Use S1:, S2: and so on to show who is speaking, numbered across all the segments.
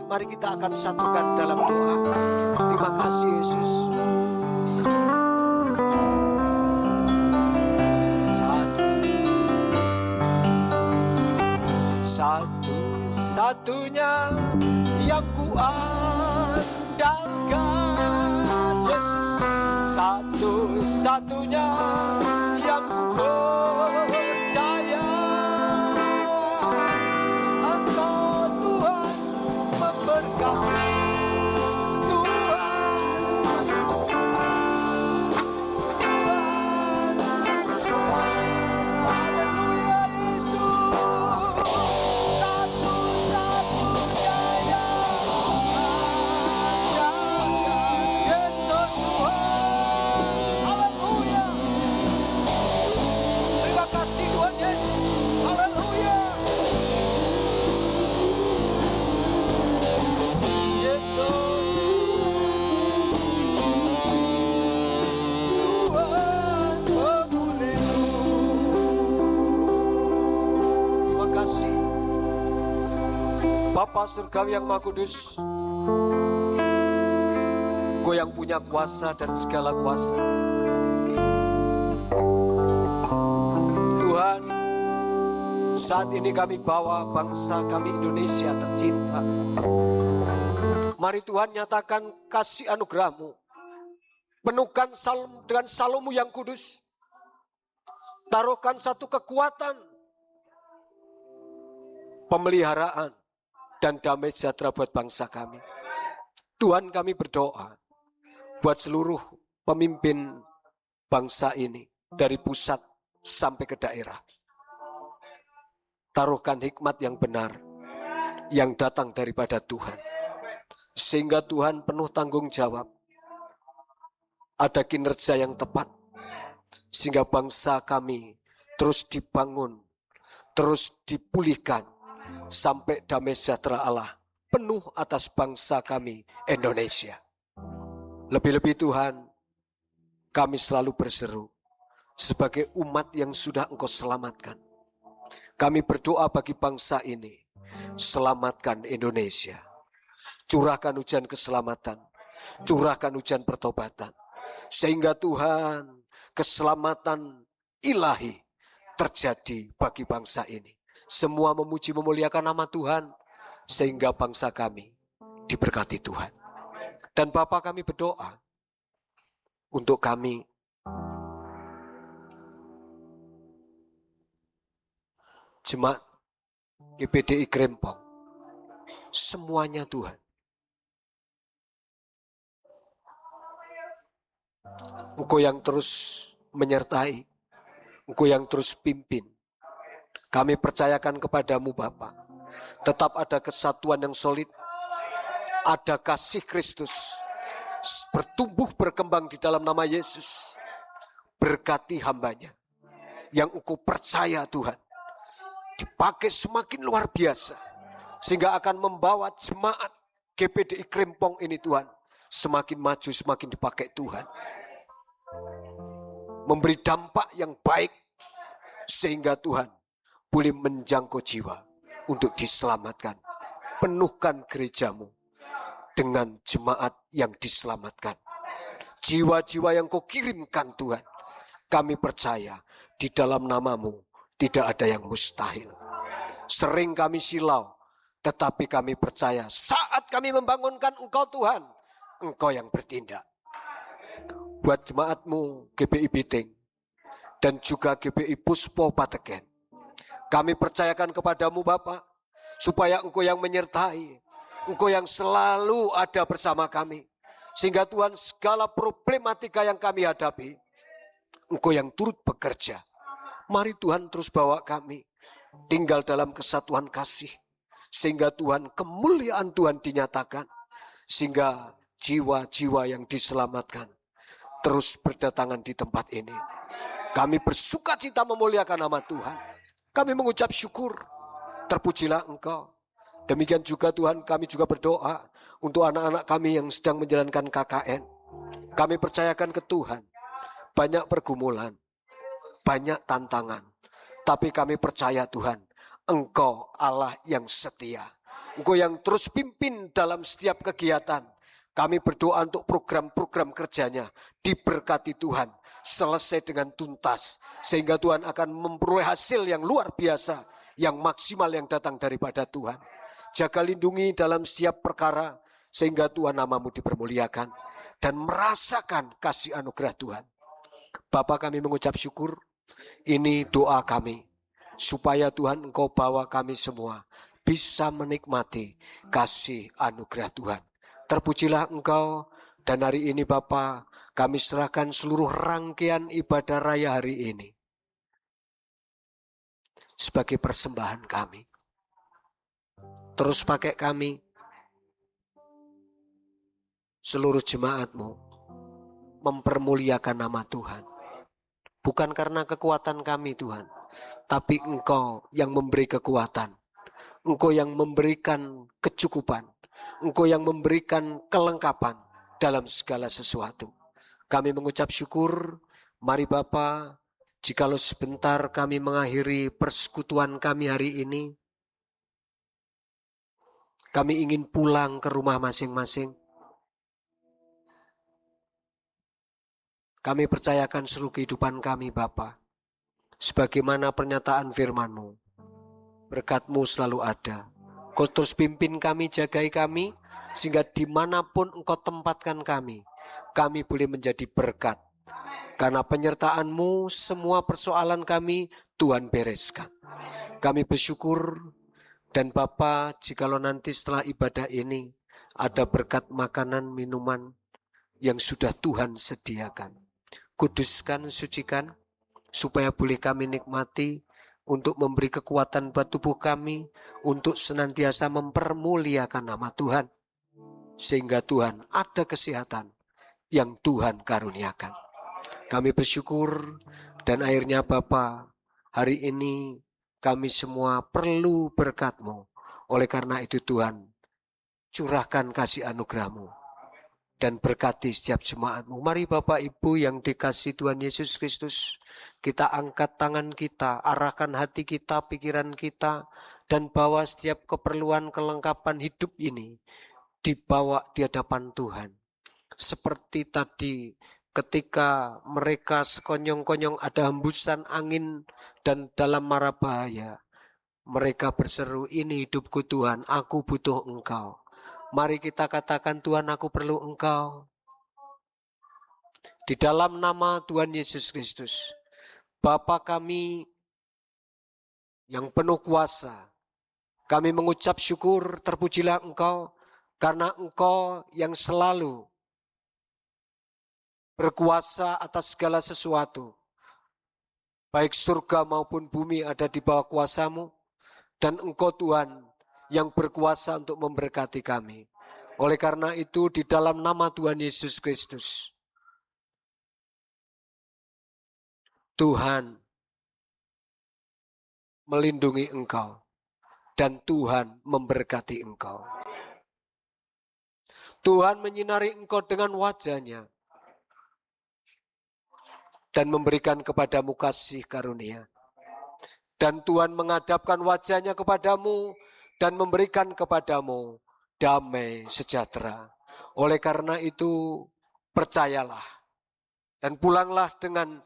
S1: mari kita akan satukan dalam doa. Terima kasih Yesus. Satu-satunya yang kuandalkan Yesus, satu-satunya yang ku percaya. Engkau Tuhan memberkati, Bapa Surgawi yang Maha Kudus, Engkau yang punya kuasa dan segala kuasa. Tuhan, saat ini kami bawa bangsa kami Indonesia tercinta. Mari Tuhan nyatakan kasih anugerah-Mu. Penuhkan dengan salum-Mu yang kudus. Taruhkan satu kekuatan, pemeliharaan, dan damai sejahtera buat bangsa kami. Tuhan, kami berdoa buat seluruh pemimpin bangsa ini dari pusat sampai ke daerah. Taruhkan hikmat yang benar yang datang daripada Tuhan. Sehingga Tuhan penuh tanggung jawab. Ada kinerja yang tepat. Sehingga bangsa kami terus dibangun, terus dipulihkan. Sampai damai sejahtera Allah penuh atas bangsa kami Indonesia. Lebih-lebih Tuhan, kami selalu berseru sebagai umat yang sudah Engkau selamatkan. Kami berdoa bagi bangsa ini, selamatkan Indonesia. Curahkan hujan keselamatan, curahkan hujan pertobatan. Sehingga Tuhan, keselamatan ilahi terjadi bagi bangsa ini. Semua memuji memuliakan nama Tuhan, sehingga bangsa kami diberkati Tuhan. Dan Bapa, kami berdoa untuk kami, jemaat GPDI Krempong, semuanya Tuhan. Engkau yang terus menyertai, Engkau yang terus pimpin. Kami percayakan kepadamu Bapa, tetap ada kesatuan yang solid, ada kasih Kristus, bertumbuh berkembang di dalam nama Yesus. Berkati hambanya, yang Engkau percaya Tuhan, dipakai semakin luar biasa, sehingga akan membawa jemaat GPDI Krempong ini Tuhan, semakin maju, semakin dipakai Tuhan. Memberi dampak yang baik, sehingga Tuhan boleh menjangkau jiwa untuk diselamatkan. Penuhkan gerejamu dengan jemaat yang diselamatkan. Jiwa-jiwa yang Kau kirimkan Tuhan, kami percaya di dalam nama-Mu tidak ada yang mustahil. Sering kami silau, tetapi kami percaya saat kami membangunkan Engkau Tuhan, Engkau yang bertindak. Buat jemaat-Mu GPI Biting dan juga GPI Puspo Pateken, kami percayakan kepadamu Bapa, supaya Engkau yang menyertai, Engkau yang selalu ada bersama kami. Sehingga Tuhan, segala problematika yang kami hadapi, Engkau yang turut bekerja. Mari Tuhan terus bawa kami tinggal dalam kesatuan kasih. Sehingga Tuhan, kemuliaan Tuhan dinyatakan. Sehingga jiwa-jiwa yang diselamatkan terus berdatangan di tempat ini. Kami bersuka cita memuliakan nama Tuhan. Kami mengucap syukur, terpujilah Engkau. Demikian juga Tuhan, kami juga berdoa untuk anak-anak kami yang sedang menjalankan KKN. Kami percayakan ke Tuhan, banyak pergumulan, banyak tantangan. Tapi kami percaya Tuhan, Engkau Allah yang setia. Engkau yang terus pimpin dalam setiap kegiatan. Kami berdoa untuk program-program kerjanya diberkati Tuhan, selesai dengan tuntas, sehingga Tuhan akan memperoleh hasil yang luar biasa, yang maksimal yang datang daripada Tuhan. Jaga lindungi dalam setiap perkara, sehingga Tuhan namamu dipermuliakan, dan merasakan kasih anugerah Tuhan. Bapa, kami mengucap syukur, ini doa kami, supaya Tuhan Engkau bawa kami semua bisa menikmati kasih anugerah Tuhan. Terpujilah Engkau, dan hari ini Bapa, kami serahkan seluruh rangkaian ibadah raya hari ini sebagai persembahan kami. Terus pakai kami, seluruh jemaat-Mu, mempermuliakan nama Tuhan. Bukan karena kekuatan kami Tuhan, tapi Engkau yang memberi kekuatan. Engkau yang memberikan kecukupan. Engkau yang memberikan kelengkapan dalam segala sesuatu. Kami mengucap syukur. Mari Bapa, jikalau sebentar kami mengakhiri persekutuan kami hari ini, kami ingin pulang ke rumah masing-masing. Kami percayakan seluruh kehidupan kami Bapa, sebagaimana pernyataan firman-Mu. Berkat-Mu selalu ada. Kau terus pimpin kami, jagai kami, sehingga dimanapun Engkau tempatkan kami boleh menjadi berkat. Karena penyertaan-Mu, semua persoalan kami Tuhan bereskan. Kami bersyukur, dan Bapa, jikalau nanti setelah ibadah ini ada berkat makanan, minuman yang sudah Tuhan sediakan, kuduskan, sucikan, supaya boleh kami nikmati, untuk memberi kekuatan buat tubuh kami, untuk senantiasa mempermuliakan nama Tuhan, sehingga Tuhan ada kesehatan yang Tuhan karuniakan. Kami bersyukur, dan akhirnya Bapa, hari ini kami semua perlu berkat-Mu. Oleh karena itu Tuhan, curahkan kasih anugerah-Mu dan berkati setiap jemaat-Mu. Mari Bapak Ibu yang dikasihi Tuhan Yesus Kristus, kita angkat tangan kita, arahkan hati kita, pikiran kita, dan bawa setiap keperluan kelengkapan hidup ini dibawa di hadapan Tuhan. Seperti tadi ketika mereka sekonyong-konyong ada hembusan angin dan dalam mara bahaya, mereka berseru, ini hidupku Tuhan, aku butuh Engkau. Mari kita katakan, Tuhan, aku perlu Engkau. Di dalam nama Tuhan Yesus Kristus, Bapa kami yang penuh kuasa, kami mengucap syukur, terpujilah Engkau, karena Engkau yang selalu berkuasa atas segala sesuatu. Baik surga maupun bumi ada di bawah kuasa-Mu, dan Engkau Tuhan yang berkuasa untuk memberkati kami. Oleh karena itu, di dalam nama Tuhan Yesus Kristus, Tuhan melindungi Engkau, dan Tuhan memberkati Engkau. Tuhan menyinari Engkau dengan wajah-Nya, dan memberikan kepadamu kasih karunia. Dan Tuhan menghadapkan wajah-Nya kepadamu, dan memberikan kepadamu damai sejahtera. Oleh karena itu, percayalah dan pulanglah dengan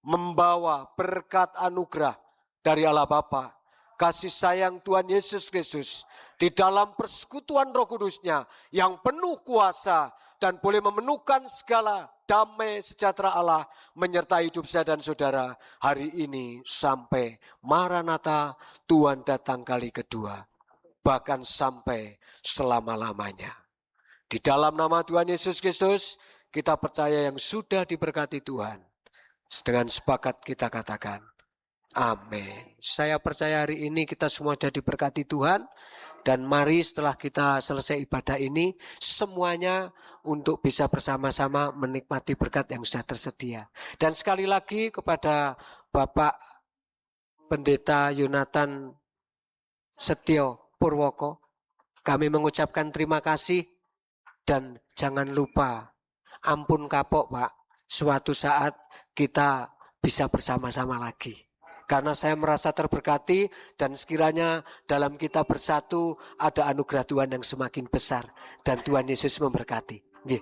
S1: membawa berkat anugerah dari Allah Bapa, kasih sayang Tuhan Yesus Kristus di dalam persekutuan Roh Kudus-Nya yang penuh kuasa dan boleh memenuhkan segala damai sejahtera Allah menyertai hidup saya dan saudara hari ini sampai Maranatha, Tuhan datang kali kedua, bahkan sampai selama-lamanya. Di dalam nama Tuhan Yesus Kristus, kita percaya yang sudah diberkati Tuhan. Dengan sepakat kita katakan, amin. Saya percaya hari ini kita semua sudah diberkati Tuhan. Dan mari setelah kita selesai ibadah ini, semuanya untuk bisa bersama-sama menikmati berkat yang sudah tersedia. Dan sekali lagi kepada Bapak Pendeta Yonatan Setio Purwoko, kami mengucapkan terima kasih, dan jangan lupa, ampun kapok Pak, suatu saat kita bisa bersama-sama lagi. Karena saya merasa terberkati dan sekiranya dalam kita bersatu ada anugerah Tuhan yang semakin besar dan Tuhan Yesus memberkati. Nggih.